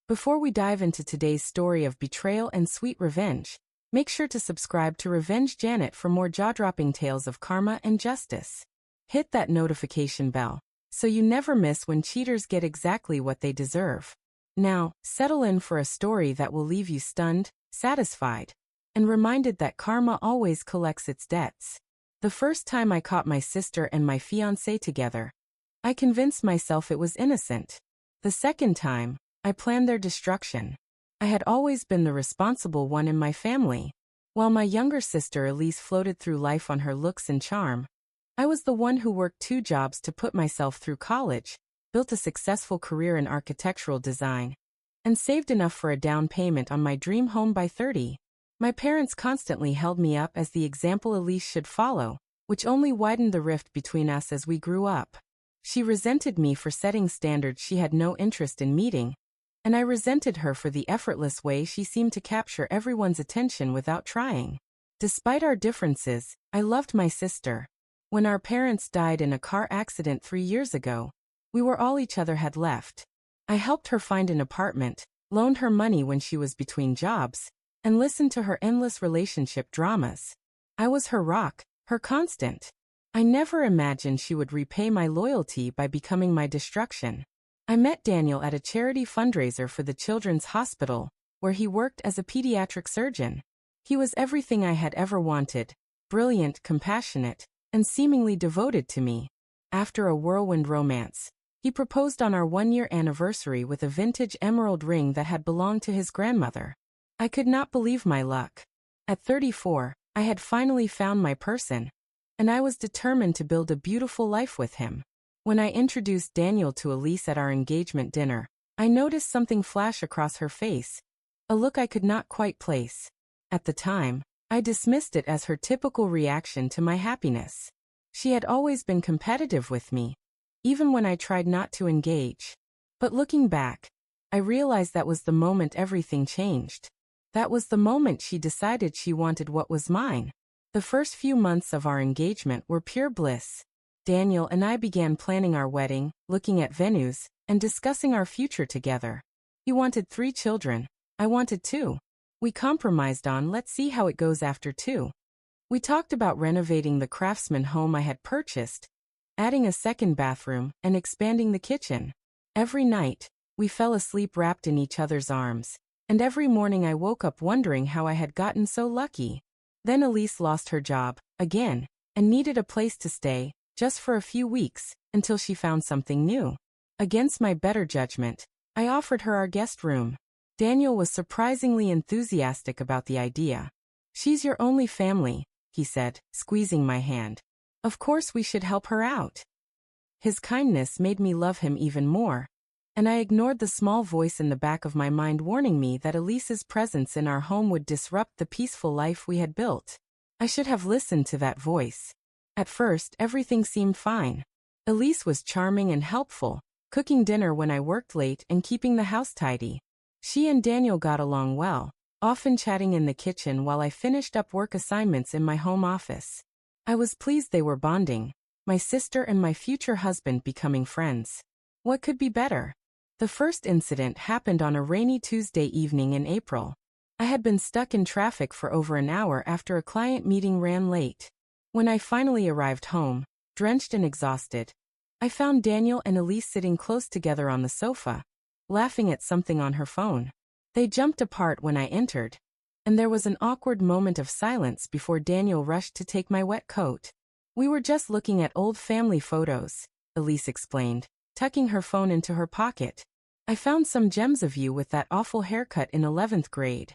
Before we dive into today's story of betrayal and sweet revenge, make sure to subscribe to Revenge Janet for more jaw-dropping tales of karma and justice. Hit that notification bell so you never miss when cheaters get exactly what they deserve. Now, settle in for a story that will leave you stunned, satisfied, and reminded that karma always collects its debts. The first time I caught my sister and my fiancé together, I convinced myself it was innocent. The second time, I planned their destruction. I had always been the responsible one in my family. While my younger sister Elise floated through life on her looks and charm, I was the one who worked 2 jobs to put myself through college, built a successful career in architectural design, and saved enough for a down payment on my dream home by 30. My parents constantly held me up as the example Elise should follow, which only widened the rift between us as we grew up. She resented me for setting standards she had no interest in meeting, and I resented her for the effortless way she seemed to capture everyone's attention without trying. Despite our differences, I loved my sister. When our parents died in a car accident 3 years ago, we were all each other had left. I helped her find an apartment, loaned her money when she was between jobs, and listened to her endless relationship dramas. I was her rock, her constant. I never imagined she would repay my loyalty by becoming my destruction. I met Daniel at a charity fundraiser for the Children's Hospital, where he worked as a pediatric surgeon. He was everything I had ever wanted: brilliant, compassionate, and seemingly devoted to me. After a whirlwind romance, he proposed on our 1-year anniversary with a vintage emerald ring that had belonged to his grandmother. I could not believe my luck. At 34, I had finally found my person, and I was determined to build a beautiful life with him. When I introduced Daniel to Elise at our engagement dinner, I noticed something flash across her face, a look I could not quite place. At the time, I dismissed it as her typical reaction to my happiness. She had always been competitive with me, even when I tried not to engage. But looking back, I realized that was the moment everything changed. That was the moment she decided she wanted what was mine. The first few months of our engagement were pure bliss. Daniel and I began planning our wedding, looking at venues, and discussing our future together. He wanted 3 children. I wanted 2. We compromised on let's see how it goes after 2. We talked about renovating the craftsman home I had purchased, adding a second bathroom, and expanding the kitchen. Every night, we fell asleep wrapped in each other's arms, and every morning I woke up wondering how I had gotten so lucky. Then Elise lost her job, again, and needed a place to stay, just for a few weeks, until she found something new. Against my better judgment, I offered her our guest room. Daniel was surprisingly enthusiastic about the idea. "She's your only family," he said, squeezing my hand. "Of course we should help her out." His kindness made me love him even more, and I ignored the small voice in the back of my mind warning me that Elise's presence in our home would disrupt the peaceful life we had built. I should have listened to that voice. At first, everything seemed fine. Elise was charming and helpful, cooking dinner when I worked late and keeping the house tidy. She and Daniel got along well, often chatting in the kitchen while I finished up work assignments in my home office. I was pleased they were bonding, my sister and my future husband becoming friends. What could be better? The first incident happened on a rainy Tuesday evening in April. I had been stuck in traffic for over an hour after a client meeting ran late. When I finally arrived home, drenched and exhausted, I found Daniel and Elise sitting close together on the sofa, laughing at something on her phone. They jumped apart when I entered, and there was an awkward moment of silence before Daniel rushed to take my wet coat. "We were just looking at old family photos," Elise explained, tucking her phone into her pocket. "I found some gems of you with that awful haircut in 11th grade.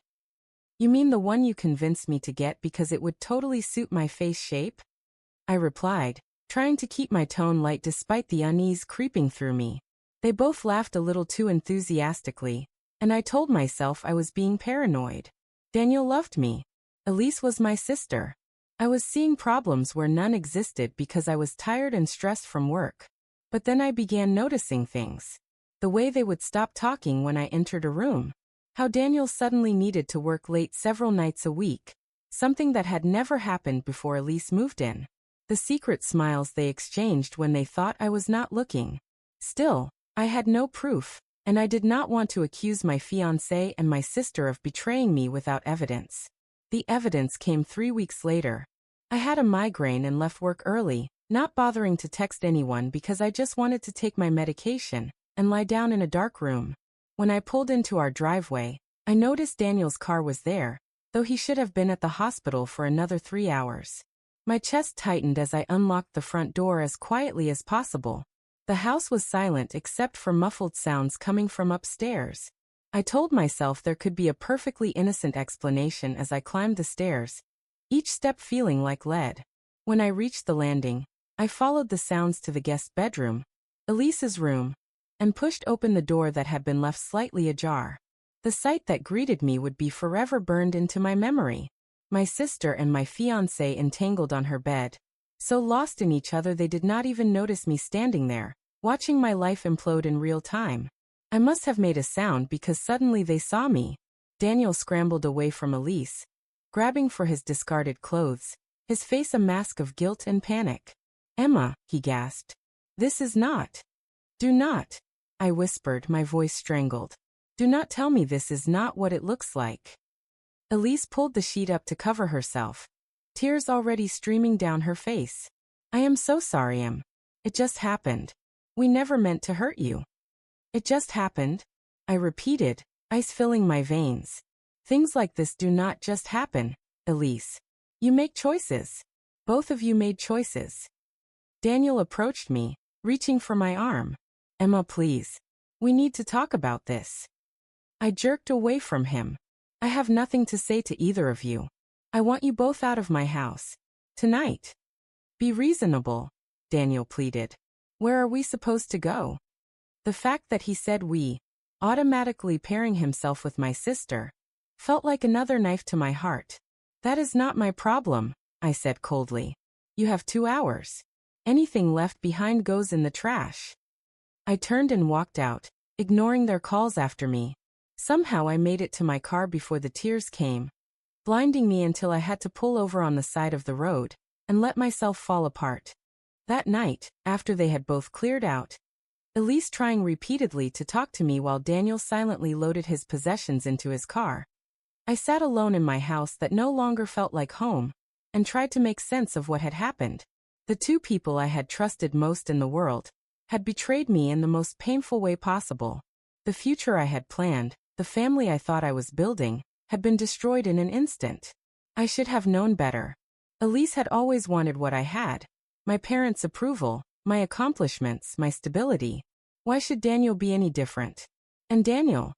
"You mean the one you convinced me to get because it would totally suit my face shape?" I replied, trying to keep my tone light despite the unease creeping through me. They both laughed a little too enthusiastically, and I told myself I was being paranoid. Daniel loved me. Elise was my sister. I was seeing problems where none existed because I was tired and stressed from work. But then I began noticing things. The way they would stop talking when I entered a room. How Daniel suddenly needed to work late several nights a week, something that had never happened before Elise moved in. The secret smiles they exchanged when they thought I was not looking. Still, I had no proof, And I did not want to accuse my fiancé and my sister of betraying me without evidence. The evidence came 3 weeks later. I had a migraine and left work early, not bothering to text anyone because I just wanted to take my medication and lie down in a dark room. When I pulled into our driveway, I noticed Daniel's car was there, though he should have been at the hospital for another 3 hours. My chest tightened as I unlocked the front door as quietly as possible. The house was silent except for muffled sounds coming from upstairs. I told myself there could be a perfectly innocent explanation as I climbed the stairs, each step feeling like lead. When I reached the landing, I followed the sounds to the guest bedroom, Elise's room, and pushed open the door that had been left slightly ajar. The sight that greeted me would be forever burned into my memory. My sister and my fiancé entangled on her bed, so lost in each other they did not even notice me standing there, watching my life implode in real time. I must have made a sound because suddenly they saw me. Daniel scrambled away from Elise, grabbing for his discarded clothes, his face a mask of guilt and panic. "Emma," he gasped. "This is not." "Do not," I whispered, my voice strangled. "Do not tell me this is not what it looks like." Elise pulled the sheet up to cover herself, tears already streaming down her face. "I am so sorry, Em. It just happened. We never meant to hurt you." "It just happened," I repeated, ice filling my veins. "Things like this do not just happen, Elise. You make choices. Both of you made choices." Daniel approached me, reaching for my arm. "Emma, please. We need to talk about this." I jerked away from him. "I have nothing to say to either of you. I want you both out of my house. Tonight." "Be reasonable," Daniel pleaded. "Where are we supposed to go?" The fact that he said we, automatically pairing himself with my sister, felt like another knife to my heart. "That is not my problem," I said coldly. "You have 2 hours. Anything left behind goes in the trash." I turned and walked out, ignoring their calls after me. Somehow I made it to my car before the tears came, blinding me until I had to pull over on the side of the road and let myself fall apart. That night, after they had both cleared out, Elise trying repeatedly to talk to me while Daniel silently loaded his possessions into his car, I sat alone in my house that no longer felt like home, and tried to make sense of what had happened. The two people I had trusted most in the world had betrayed me in the most painful way possible. The future I had planned, the family I thought I was building, had been destroyed in an instant. I should have known better. Elise had always wanted what I had: my parents' approval, my accomplishments, my stability. Why should Daniel be any different? And Daniel?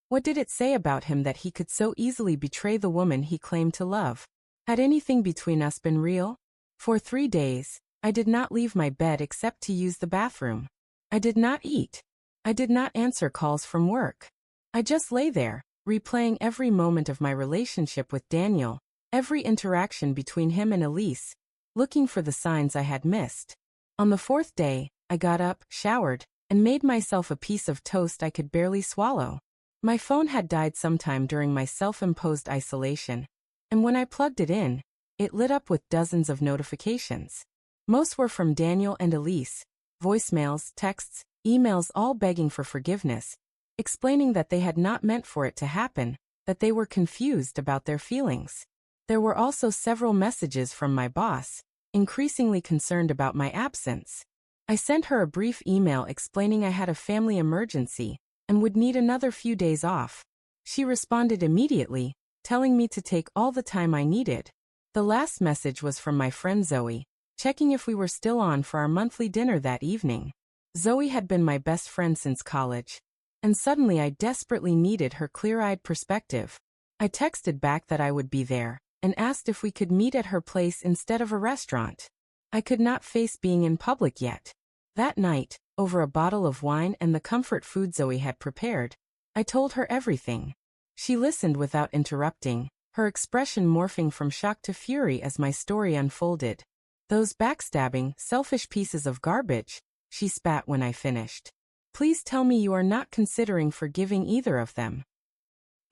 What did it say about him that he could so easily betray the woman he claimed to love? Had anything between us been real? For 3 days, I did not leave my bed except to use the bathroom. I did not eat. I did not answer calls from work. I just lay there, replaying every moment of my relationship with Daniel, every interaction between him and Elise, looking for the signs I had missed. On the 4th day, I got up, showered, and made myself a piece of toast I could barely swallow. My phone had died sometime during my self-imposed isolation, and when I plugged it in, it lit up with dozens of notifications. Most were from Daniel and Elise, voicemails, texts, emails, all begging for forgiveness, explaining that they had not meant for it to happen, that they were confused about their feelings. There were also several messages from my boss, increasingly concerned about my absence. I sent her a brief email explaining I had a family emergency and would need another few days off. She responded immediately, telling me to take all the time I needed. The last message was from my friend Zoe, checking if we were still on for our monthly dinner that evening. Zoe had been my best friend since college, and suddenly I desperately needed her clear-eyed perspective. I texted back that I would be there, and asked if we could meet at her place instead of a restaurant. I could not face being in public yet. That night, over a bottle of wine and the comfort food Zoe had prepared, I told her everything. She listened without interrupting, her expression morphing from shock to fury as my story unfolded. "Those backstabbing, selfish pieces of garbage," she spat when I finished. "Please tell me you are not considering forgiving either of them."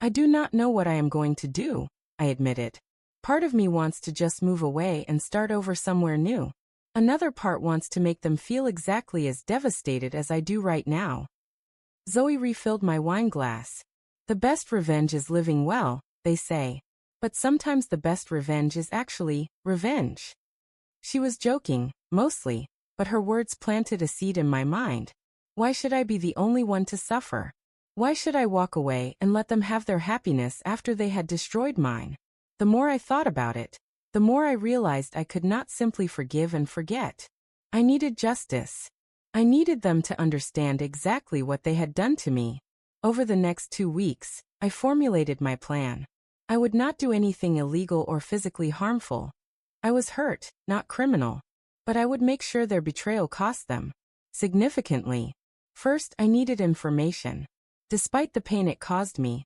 "I do not know what I am going to do," I admitted. "Part of me wants to just move away and start over somewhere new. Another part wants to make them feel exactly as devastated as I do right now." Zoe refilled my wine glass. The best revenge is living well, they say. But sometimes the best revenge is actually revenge. She was joking, mostly, but her words planted a seed in my mind. Why should I be the only one to suffer? Why should I walk away and let them have their happiness after they had destroyed mine? The more I thought about it, the more I realized I could not simply forgive and forget. I needed justice. I needed them to understand exactly what they had done to me. Over the next 2 weeks, I formulated my plan. I would not do anything illegal or physically harmful. I was hurt, not criminal. But I would make sure their betrayal cost them significantly. First, I needed information. Despite the pain it caused me,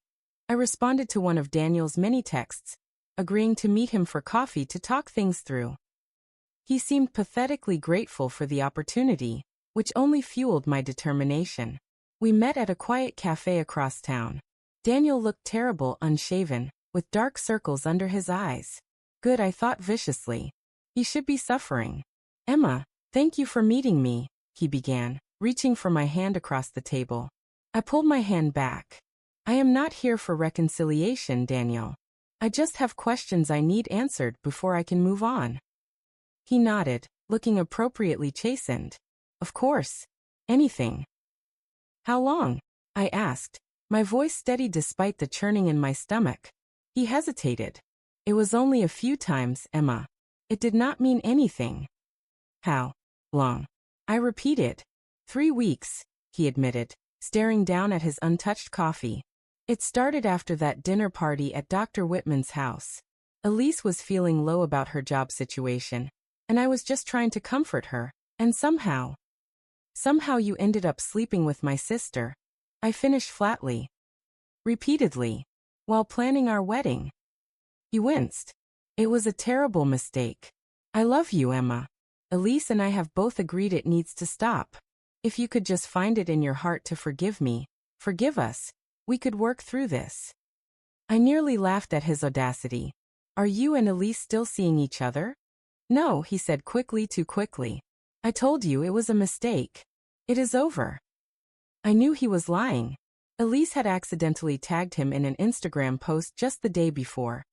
I responded to one of Daniel's many texts, agreeing to meet him for coffee to talk things through. He seemed pathetically grateful for the opportunity, which only fueled my determination. We met at a quiet cafe across town. Daniel looked terrible, unshaven, with dark circles under his eyes. Good, I thought viciously. He should be suffering. Emma, thank you for meeting me, he began, reaching for my hand across the table. I pulled my hand back. I am not here for reconciliation, Daniel. I just have questions I need answered before I can move on. He nodded, looking appropriately chastened. Of course. Anything. How long? I asked, my voice steady despite the churning in my stomach. He hesitated. It was only a few times, Emma. It did not mean anything. How long? I repeated. 3 weeks, he admitted, staring down at his untouched coffee. It started after that dinner party at Dr. Whitman's house. Elise was feeling low about her job situation, and I was just trying to comfort her, and somehow you ended up sleeping with my sister. I finished flatly. Repeatedly. While planning our wedding. He winced. It was a terrible mistake. I love you, Emma. Elise and I have both agreed it needs to stop. If you could just find it in your heart to forgive me, forgive us, we could work through this. I nearly laughed at his audacity. Are you and Elise still seeing each other? No, he said quickly, too quickly. I told you it was a mistake. It is over. I knew he was lying. Elise had accidentally tagged him in an Instagram post just the day before.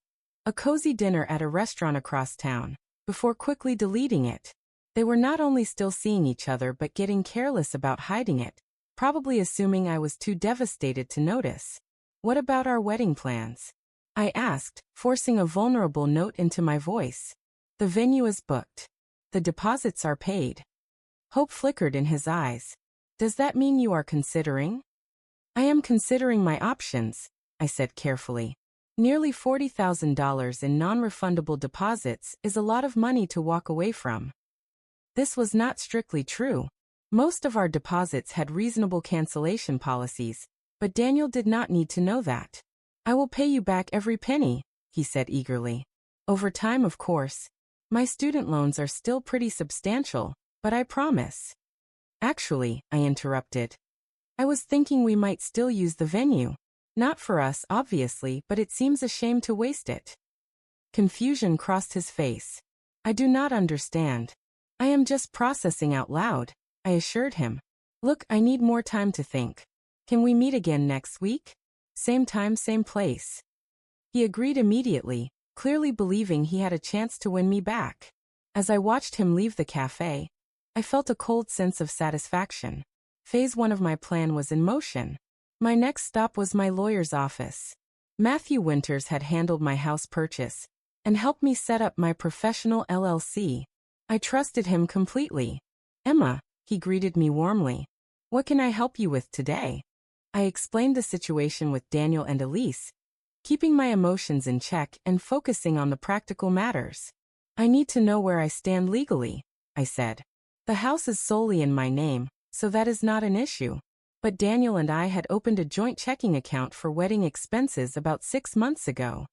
A cozy dinner at a restaurant across town, before quickly deleting it. They were not only still seeing each other but getting careless about hiding it, probably assuming I was too devastated to notice. What about our wedding plans? I asked, forcing a vulnerable note into my voice. The venue is booked. The deposits are paid. Hope flickered in his eyes. Does that mean you are considering? I am considering my options, I said carefully. Nearly $40,000 in non-refundable deposits is a lot of money to walk away from. This was not strictly true. Most of our deposits had reasonable cancellation policies, but Daniel did not need to know that. I will pay you back every penny, he said eagerly. Over time, of course. My student loans are still pretty substantial, but I promise. Actually, I interrupted. I was thinking we might still use the venue. Not for us, obviously, but it seems a shame to waste it. Confusion crossed his face. I do not understand. I am just processing out loud, I assured him. Look, I need more time to think. Can we meet again next week? Same time, same place. He agreed immediately, clearly believing he had a chance to win me back. As I watched him leave the cafe, I felt a cold sense of satisfaction. Phase 1 of my plan was in motion. My next stop was my lawyer's office. Matthew Winters had handled my house purchase and helped me set up my professional LLC. I trusted him completely. Emma, he greeted me warmly. What can I help you with today? I explained the situation with Daniel and Elise, keeping my emotions in check and focusing on the practical matters. I need to know where I stand legally, I said. The house is solely in my name, so that is not an issue. But Daniel and I had opened a joint checking account for wedding expenses about 6 months ago.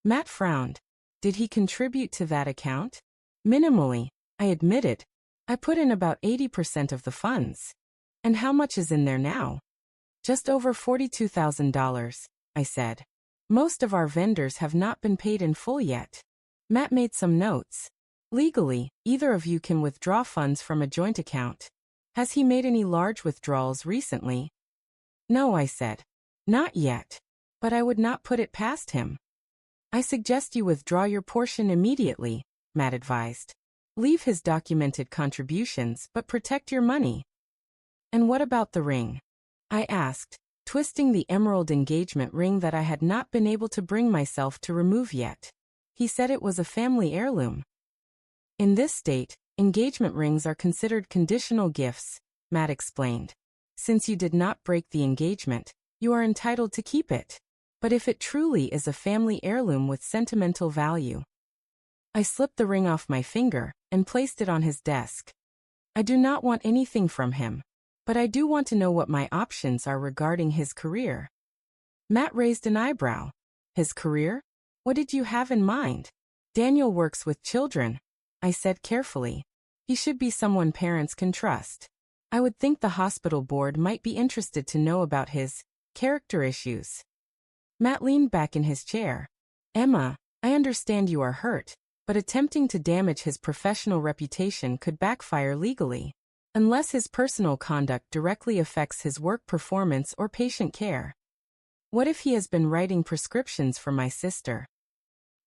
Matt frowned. Did he contribute to that account? Minimally, I admitted. I put in about 80% of the funds. And how much is in there now? Just over $42,000, I said. Most of our vendors have not been paid in full yet. Matt made some notes. Legally, either of you can withdraw funds from a joint account. Has he made any large withdrawals recently? No, I said. Not yet. But I would not put it past him. I suggest you withdraw your portion immediately, Matt advised. Leave his documented contributions but protect your money. And what about the ring? I asked, twisting the emerald engagement ring that I had not been able to bring myself to remove yet. He said it was a family heirloom. In this state, engagement rings are considered conditional gifts, Matt explained. Since you did not break the engagement, you are entitled to keep it. But if it truly is a family heirloom with sentimental value. I slipped the ring off my finger and placed it on his desk. I do not want anything from him, but I do want to know what my options are regarding his career. Matt raised an eyebrow. His career? What did you have in mind? Daniel works with children, I said carefully. He should be someone parents can trust. I would think the hospital board might be interested to know about his character issues. Matt leaned back in his chair. Emma, I understand you are hurt, but attempting to damage his professional reputation could backfire legally, unless his personal conduct directly affects his work performance or patient care. What if he has been writing prescriptions for my sister?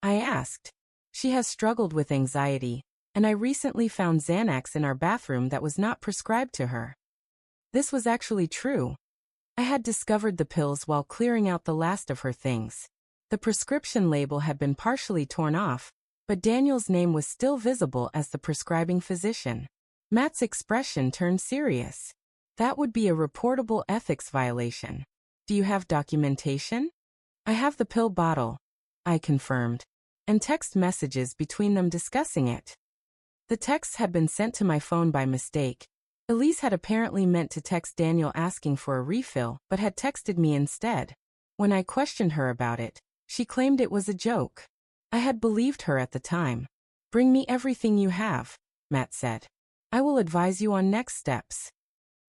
I asked. She has struggled with anxiety, and I recently found Xanax in our bathroom that was not prescribed to her. This was actually true. I had discovered the pills while clearing out the last of her things. The prescription label had been partially torn off, but Daniel's name was still visible as the prescribing physician. Matt's expression turned serious. That would be a reportable ethics violation. Do you have documentation? I have the pill bottle, I confirmed, and text messages between them discussing it. The texts had been sent to my phone by mistake. Elise had apparently meant to text Daniel asking for a refill, but had texted me instead. When I questioned her about it, she claimed it was a joke. I had believed her at the time. Bring me everything you have, Matt said. I will advise you on next steps.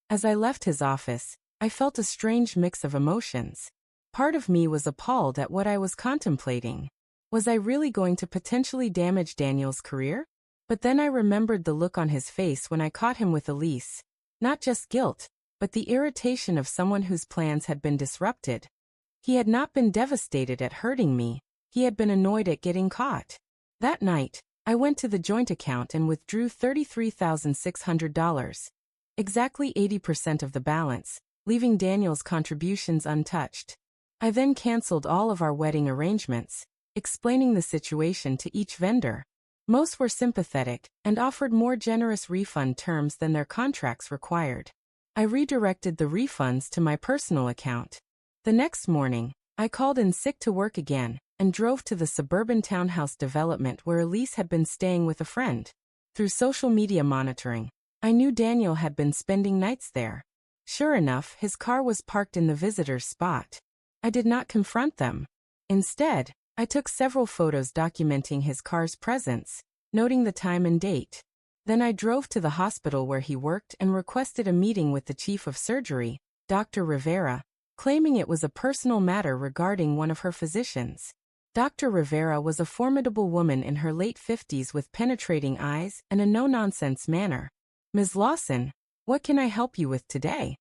As I left his office, I felt a strange mix of emotions. Part of me was appalled at what I was contemplating. Was I really going to potentially damage Daniel's career? But then I remembered the look on his face when I caught him with Elise. Not just guilt, but the irritation of someone whose plans had been disrupted. He had not been devastated at hurting me. He had been annoyed at getting caught. That night, I went to the joint account and withdrew $33,600. Exactly 80% of the balance, leaving Daniel's contributions untouched. I then canceled all of our wedding arrangements, explaining the situation to each vendor. Most were sympathetic and offered more generous refund terms than their contracts required. I redirected the refunds to my personal account. The next morning, I called in sick to work again and drove to the suburban townhouse development where Elise had been staying with a friend. Through social media monitoring, I knew Daniel had been spending nights there. Sure enough, his car was parked in the visitor's spot. I did not confront them. Instead, I took several photos documenting his car's presence, noting the time and date. Then I drove to the hospital where he worked and requested a meeting with the chief of surgery, Dr. Rivera, claiming it was a personal matter regarding one of her physicians. Dr. Rivera was a formidable woman in her late 50s with penetrating eyes and a no-nonsense manner. Ms. Lawson, what can I help you with today?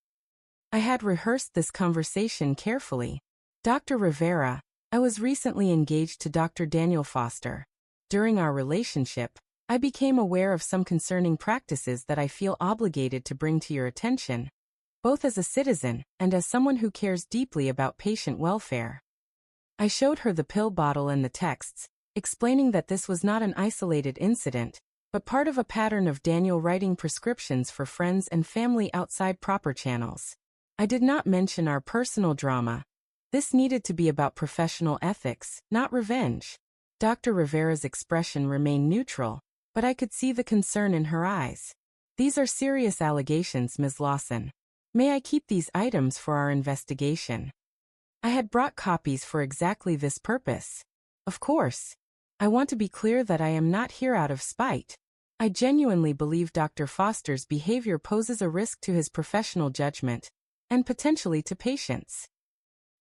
I had rehearsed this conversation carefully. Dr. Rivera, I was recently engaged to Dr. Daniel Foster. During our relationship, I became aware of some concerning practices that I feel obligated to bring to your attention, both as a citizen and as someone who cares deeply about patient welfare. I showed her the pill bottle and the texts, explaining that this was not an isolated incident, but part of a pattern of Daniel writing prescriptions for friends and family outside proper channels. I did not mention our personal drama. This needed to be about professional ethics, not revenge. Dr. Rivera's expression remained neutral, but I could see the concern in her eyes. These are serious allegations, Ms. Lawson. May I keep these items for our investigation? I had brought copies for exactly this purpose. Of course. I want to be clear that I am not here out of spite. I genuinely believe Dr. Foster's behavior poses a risk to his professional judgment, and potentially to patients.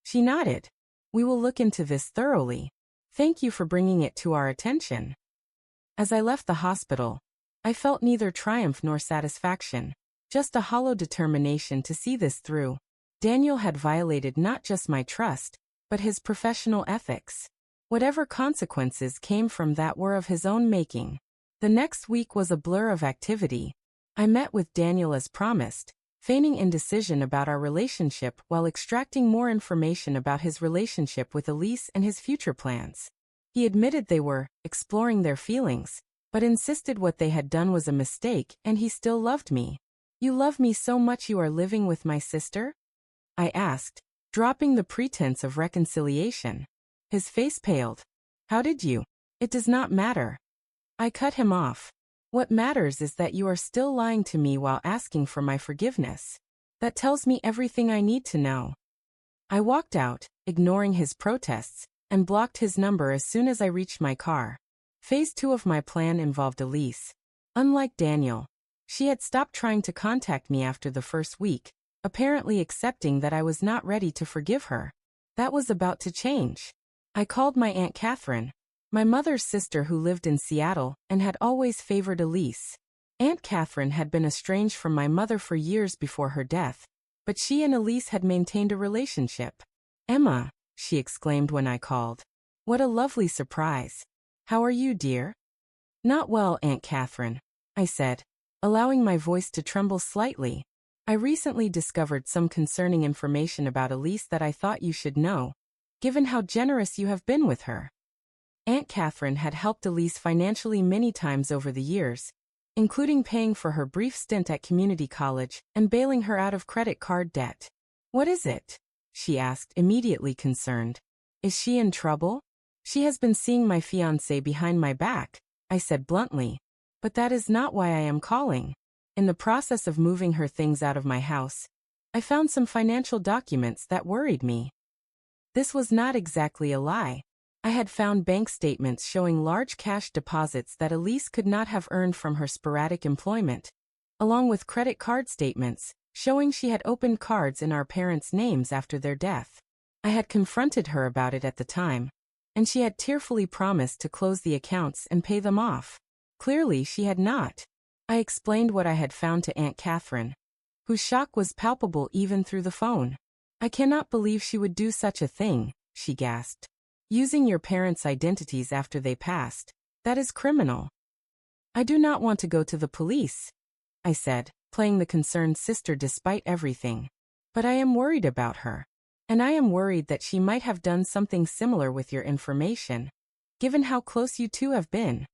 She nodded. We will look into this thoroughly. Thank you for bringing it to our attention. As I left the hospital, I felt neither triumph nor satisfaction, just a hollow determination to see this through. Daniel had violated not just my trust, but his professional ethics. Whatever consequences came from that were of his own making. The next week was a blur of activity. I met with Daniel as promised, feigning indecision about our relationship while extracting more information about his relationship with Elise and his future plans. He admitted they were exploring their feelings, but insisted what they had done was a mistake and he still loved me. "You love me so much you are living with my sister?" I asked, dropping the pretense of reconciliation. His face paled. "How did you?" "It does not matter." I cut him off. "What matters is that you are still lying to me while asking for my forgiveness. That tells me everything I need to know." I walked out, ignoring his protests, and blocked his number as soon as I reached my car. Phase 2 of my plan involved Elise. Unlike Daniel, she had stopped trying to contact me after the first week, apparently accepting that I was not ready to forgive her. That was about to change. I called my Aunt Catherine, my mother's sister who lived in Seattle and had always favored Elise. Aunt Catherine had been estranged from my mother for years before her death, but she and Elise had maintained a relationship. "Emma," she exclaimed when I called. "What a lovely surprise. How are you, dear?" "Not well, Aunt Catherine," I said, allowing my voice to tremble slightly. "I recently discovered some concerning information about Elise that I thought you should know, given how generous you have been with her." Aunt Catherine had helped Elise financially many times over the years, including paying for her brief stint at community college and bailing her out of credit card debt. "What is it?" she asked, immediately concerned. "Is she in trouble?" "She has been seeing my fiancé behind my back," I said bluntly. "But that is not why I am calling. In the process of moving her things out of my house, I found some financial documents that worried me." This was not exactly a lie. I had found bank statements showing large cash deposits that Elise could not have earned from her sporadic employment, along with credit card statements showing she had opened cards in our parents' names after their death. I had confronted her about it at the time, and she had tearfully promised to close the accounts and pay them off. Clearly, she had not. I explained what I had found to Aunt Catherine, whose shock was palpable even through the phone. "I cannot believe she would do such a thing," she gasped. "Using your parents' identities after they passed, that is criminal." "I do not want to go to the police," I said, playing the concerned sister despite everything. "But I am worried about her. And I am worried that she might have done something similar with your information, given how close you two have been."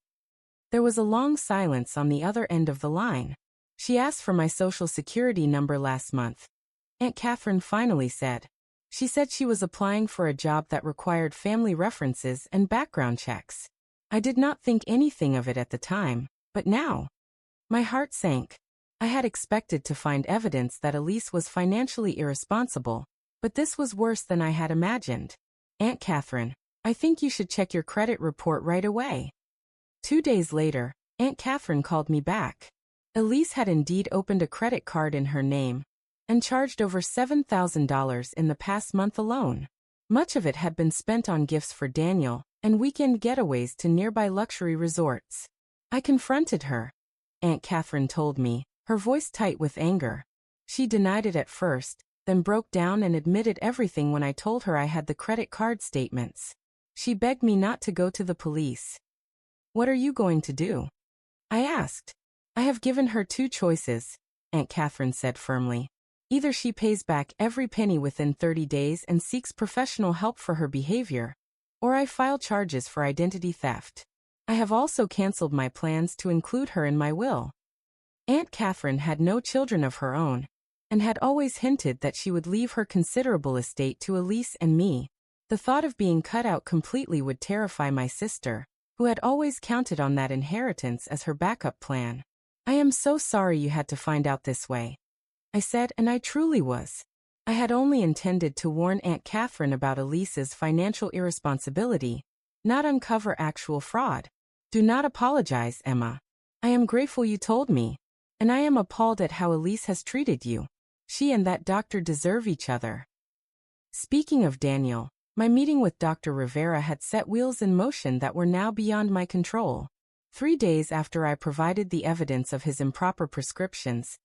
There was a long silence on the other end of the line. "She asked for my social security number last month," Aunt Catherine finally said. "She said she was applying for a job that required family references and background checks. I did not think anything of it at the time, but now." My heart sank. I had expected to find evidence that Elise was financially irresponsible, but this was worse than I had imagined. "Aunt Catherine, I think you should check your credit report right away." 2 days later, Aunt Catherine called me back. Elise had indeed opened a credit card in her name and charged over $7,000 in the past month alone. Much of it had been spent on gifts for Daniel and weekend getaways to nearby luxury resorts. I confronted her, Aunt Catherine told me, her voice tight with anger. She denied it at first, then broke down and admitted everything when I told her I had the credit card statements. She begged me not to go to the police. "What are you going to do?" I asked. "I have given her 2 choices," Aunt Catherine said firmly. "Either she pays back every penny within 30 days and seeks professional help for her behavior, or I file charges for identity theft. I have also canceled my plans to include her in my will." Aunt Catherine had no children of her own, and had always hinted that she would leave her considerable estate to Elise and me. The thought of being cut out completely would terrify my sister, who had always counted on that inheritance as her backup plan. "I am so sorry you had to find out this way," I said, and I truly was. I had only intended to warn Aunt Catherine about Elise's financial irresponsibility, not uncover actual fraud. "Do not apologize, Emma. I am grateful you told me, and I am appalled at how Elise has treated you. She and that doctor deserve each other." Speaking of Daniel, my meeting with Dr. Rivera had set wheels in motion that were now beyond my control. 3 days after I provided the evidence of his improper prescriptions,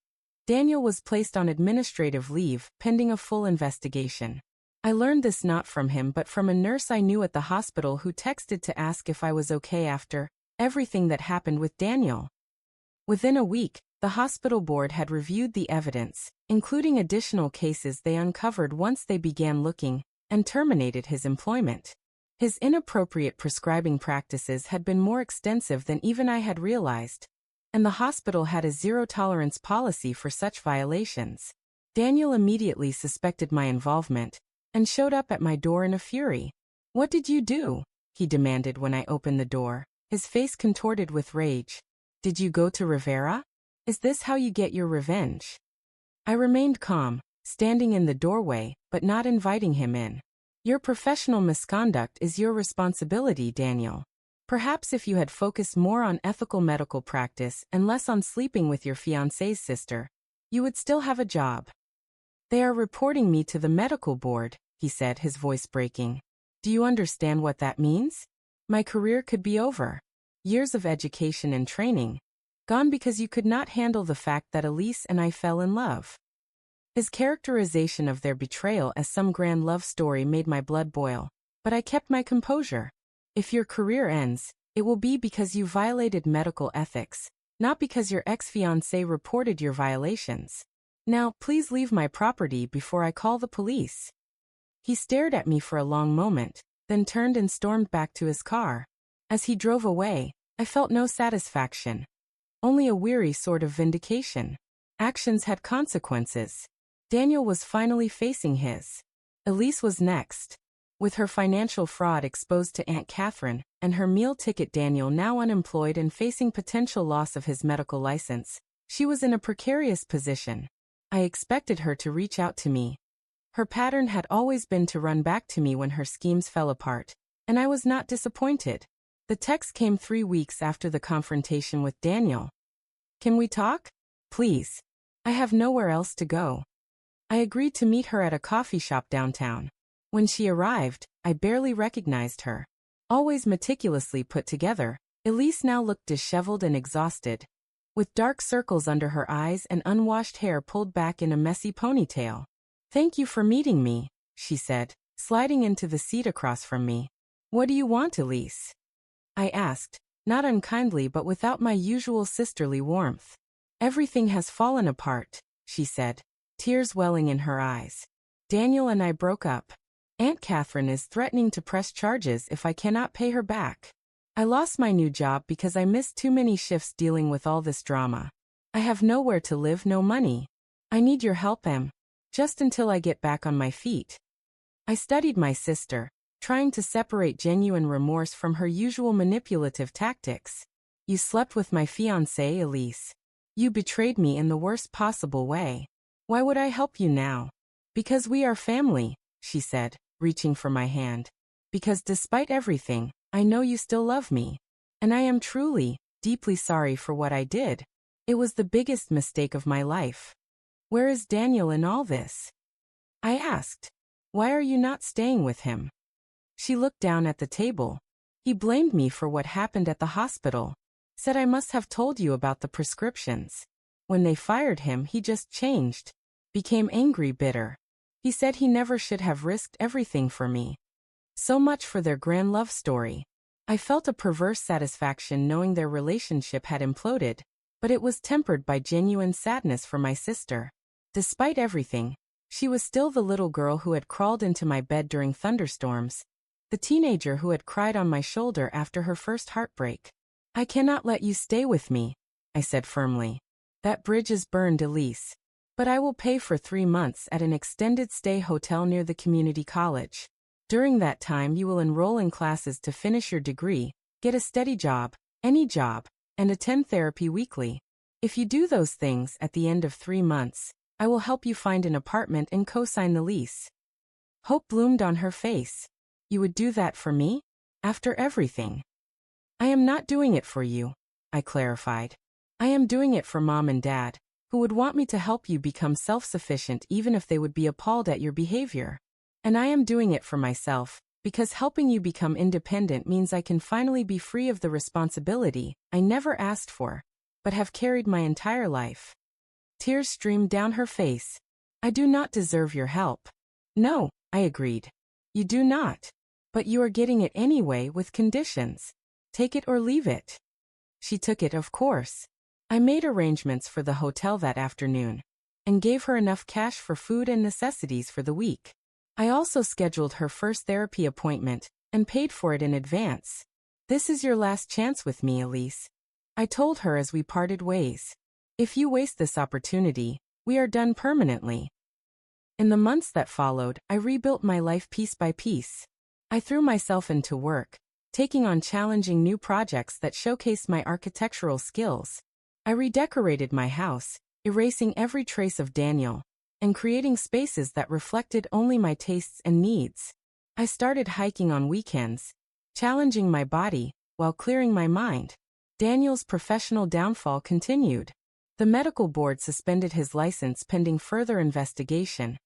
Daniel was placed on administrative leave, pending a full investigation. I learned this not from him but from a nurse I knew at the hospital who texted to ask if I was okay after everything that happened with Daniel. Within a week, the hospital board had reviewed the evidence, including additional cases they uncovered once they began looking, and terminated his employment. His inappropriate prescribing practices had been more extensive than even I had realized, and the hospital had a zero-tolerance policy for such violations. Daniel immediately suspected my involvement, and showed up at my door in a fury. "What did you do?" he demanded when I opened the door, his face contorted with rage. "Did you go to Rivera? Is this how you get your revenge?" I remained calm, standing in the doorway, but not inviting him in. "Your professional misconduct is your responsibility, Daniel. Perhaps if you had focused more on ethical medical practice and less on sleeping with your fiancé's sister, you would still have a job." "They are reporting me to the medical board," he said, his voice breaking. "Do you understand what that means? My career could be over. Years of education and training, gone because you could not handle the fact that Elise and I fell in love." His characterization of their betrayal as some grand love story made my blood boil, but I kept my composure. "If your career ends, it will be because you violated medical ethics, not because your ex-fiancé reported your violations. Now, please leave my property before I call the police." He stared at me for a long moment, then turned and stormed back to his car. As he drove away, I felt no satisfaction, only a weary sort of vindication. Actions had consequences. Daniel was finally facing his. Elise was next. With her financial fraud exposed to Aunt Catherine, and her meal ticket Daniel now unemployed and facing potential loss of his medical license, she was in a precarious position. I expected her to reach out to me. Her pattern had always been to run back to me when her schemes fell apart, and I was not disappointed. The text came 3 weeks after the confrontation with Daniel. "Can we talk? Please. I have nowhere else to go." I agreed to meet her at a coffee shop downtown. When she arrived, I barely recognized her. Always meticulously put together, Elise now looked disheveled and exhausted, with dark circles under her eyes and unwashed hair pulled back in a messy ponytail. "Thank you for meeting me," she said, sliding into the seat across from me. "What do you want, Elise?" I asked, not unkindly but without my usual sisterly warmth. "Everything has fallen apart," she said, tears welling in her eyes. "Daniel and I broke up. Aunt Catherine is threatening to press charges if I cannot pay her back. I lost my new job because I missed too many shifts dealing with all this drama. I have nowhere to live, no money. I need your help, Em. Just until I get back on my feet." I studied my sister, trying to separate genuine remorse from her usual manipulative tactics. "You slept with my fiancé, Elise. You betrayed me in the worst possible way. Why would I help you now?" "Because we are family," she said, reaching for my hand. "Because despite everything, I know you still love me. And I am truly, deeply sorry for what I did. It was the biggest mistake of my life." "Where is Daniel in all this?" I asked. "Why are you not staying with him?" She looked down at the table. "He blamed me for what happened at the hospital. Said I must have told you about the prescriptions. When they fired him, he just changed. Became angry, bitter. He said he never should have risked everything for me." So much for their grand love story. I felt a perverse satisfaction knowing their relationship had imploded, but it was tempered by genuine sadness for my sister. Despite everything, she was still the little girl who had crawled into my bed during thunderstorms, the teenager who had cried on my shoulder after her first heartbreak. "I cannot let you stay with me," I said firmly. "That bridge is burned, Elise. But I will pay for 3 months at an extended stay hotel near the community college. During that time you will enroll in classes to finish your degree, get a steady job, any job, and attend therapy weekly. If you do those things at the end of 3 months, I will help you find an apartment and co-sign the lease." Hope bloomed on her face. "You would do that for me? After everything?" "I am not doing it for you," I clarified. "I am doing it for Mom and Dad, who would want me to help you become self-sufficient even if they would be appalled at your behavior. And I am doing it for myself, because helping you become independent means I can finally be free of the responsibility I never asked for, but have carried my entire life." Tears streamed down her face. I do not deserve your help. No, I agreed. You do not. But you are getting it anyway with conditions. Take it or leave it. She took it, of course. I made arrangements for the hotel that afternoon and gave her enough cash for food and necessities for the week. I also scheduled her first therapy appointment and paid for it in advance. This is your last chance with me, Elise. I told her as we parted ways. If you waste this opportunity, we are done permanently. In the months that followed, I rebuilt my life piece by piece. I threw myself into work, taking on challenging new projects that showcased my architectural skills. I redecorated my house, erasing every trace of Daniel, and creating spaces that reflected only my tastes and needs. I started hiking on weekends, challenging my body while clearing my mind. Daniel's professional downfall continued. The medical board suspended his license pending further investigation,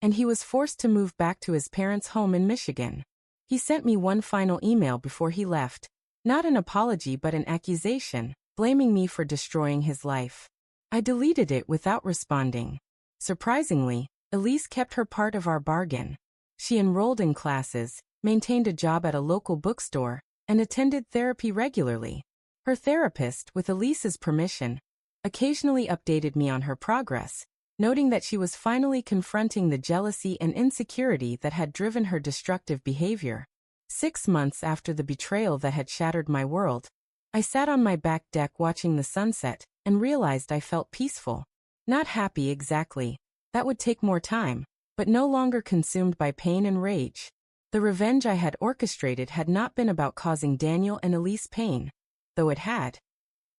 and he was forced to move back to his parents' home in Michigan. He sent me one final email before he left, not an apology but an accusation, blaming me for destroying his life. I deleted it without responding. Surprisingly, Elise kept her part of our bargain. She enrolled in classes, maintained a job at a local bookstore, and attended therapy regularly. Her therapist, with Elise's permission, occasionally updated me on her progress, noting that she was finally confronting the jealousy and insecurity that had driven her destructive behavior. 6 months after the betrayal that had shattered my world, I sat on my back deck watching the sunset and realized I felt peaceful. Not happy exactly. That would take more time, but no longer consumed by pain and rage. The revenge I had orchestrated had not been about causing Daniel and Elise pain, though it had.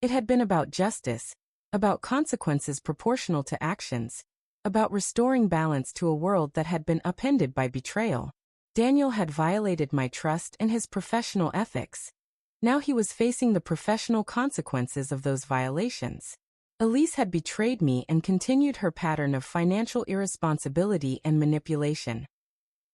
It had been about justice, about consequences proportional to actions, about restoring balance to a world that had been upended by betrayal. Daniel had violated my trust and his professional ethics. Now he was facing the professional consequences of those violations. Elise had betrayed me and continued her pattern of financial irresponsibility and manipulation.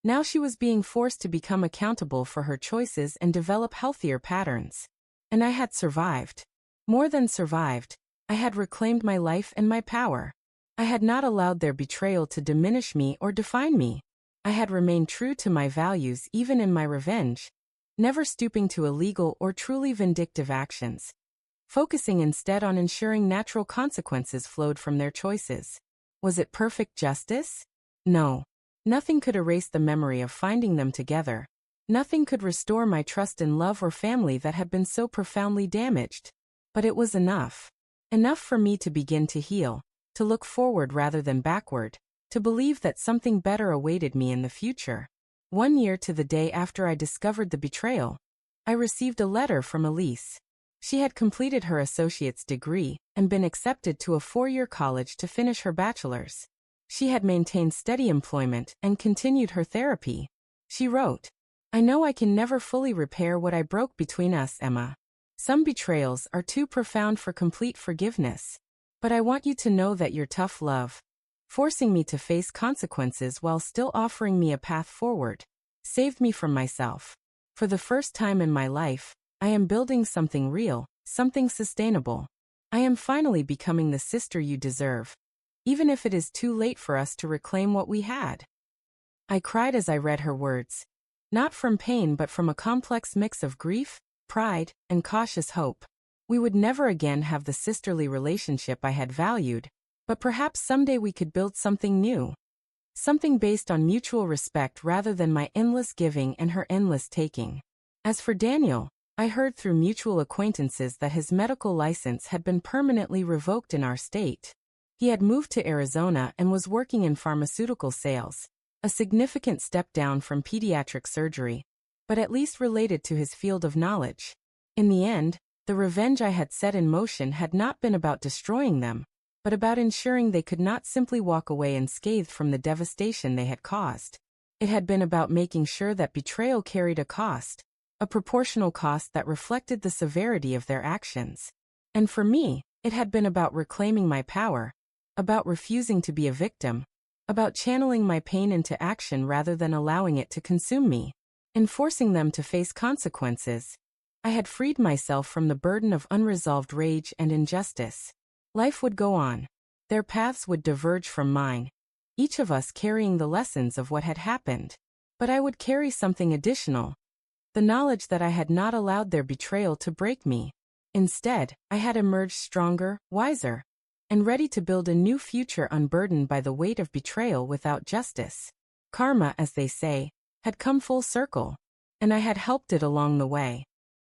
Now she was being forced to become accountable for her choices and develop healthier patterns. And I had survived. More than survived, I had reclaimed my life and my power. I had not allowed their betrayal to diminish me or define me. I had remained true to my values even in my revenge, never stooping to illegal or truly vindictive actions, focusing instead on ensuring natural consequences flowed from their choices. Was it perfect justice? No. Nothing could erase the memory of finding them together. Nothing could restore my trust in love or family that had been so profoundly damaged. But it was enough. Enough for me to begin to heal, to look forward rather than backward, to believe that something better awaited me in the future. 1 year to the day after I discovered the betrayal, I received a letter from Elise. She had completed her associate's degree and been accepted to a 4-year college to finish her bachelor's. She had maintained steady employment and continued her therapy. She wrote, "I know I can never fully repair what I broke between us, Emma. Some betrayals are too profound for complete forgiveness. But I want you to know that your tough love, forcing me to face consequences while still offering me a path forward, saved me from myself. For the first time in my life, I am building something real, something sustainable. I am finally becoming the sister you deserve, even if it is too late for us to reclaim what we had." I cried as I read her words, not from pain but from a complex mix of grief, pride, and cautious hope. We would never again have the sisterly relationship I had valued, but perhaps someday we could build something new. Something based on mutual respect rather than my endless giving and her endless taking. As for Daniel, I heard through mutual acquaintances that his medical license had been permanently revoked in our state. He had moved to Arizona and was working in pharmaceutical sales, a significant step down from pediatric surgery, but at least related to his field of knowledge. In the end, the revenge I had set in motion had not been about destroying them, but about ensuring they could not simply walk away unscathed from the devastation they had caused. It had been about making sure that betrayal carried a cost, a proportional cost that reflected the severity of their actions. And for me, it had been about reclaiming my power, about refusing to be a victim, about channeling my pain into action rather than allowing it to consume me, and forcing them to face consequences. I had freed myself from the burden of unresolved rage and injustice. Life would go on. Their paths would diverge from mine, each of us carrying the lessons of what had happened. But I would carry something additional, the knowledge that I had not allowed their betrayal to break me. Instead, I had emerged stronger, wiser, and ready to build a new future unburdened by the weight of betrayal without justice. Karma, as they say, had come full circle, and I had helped it along the way.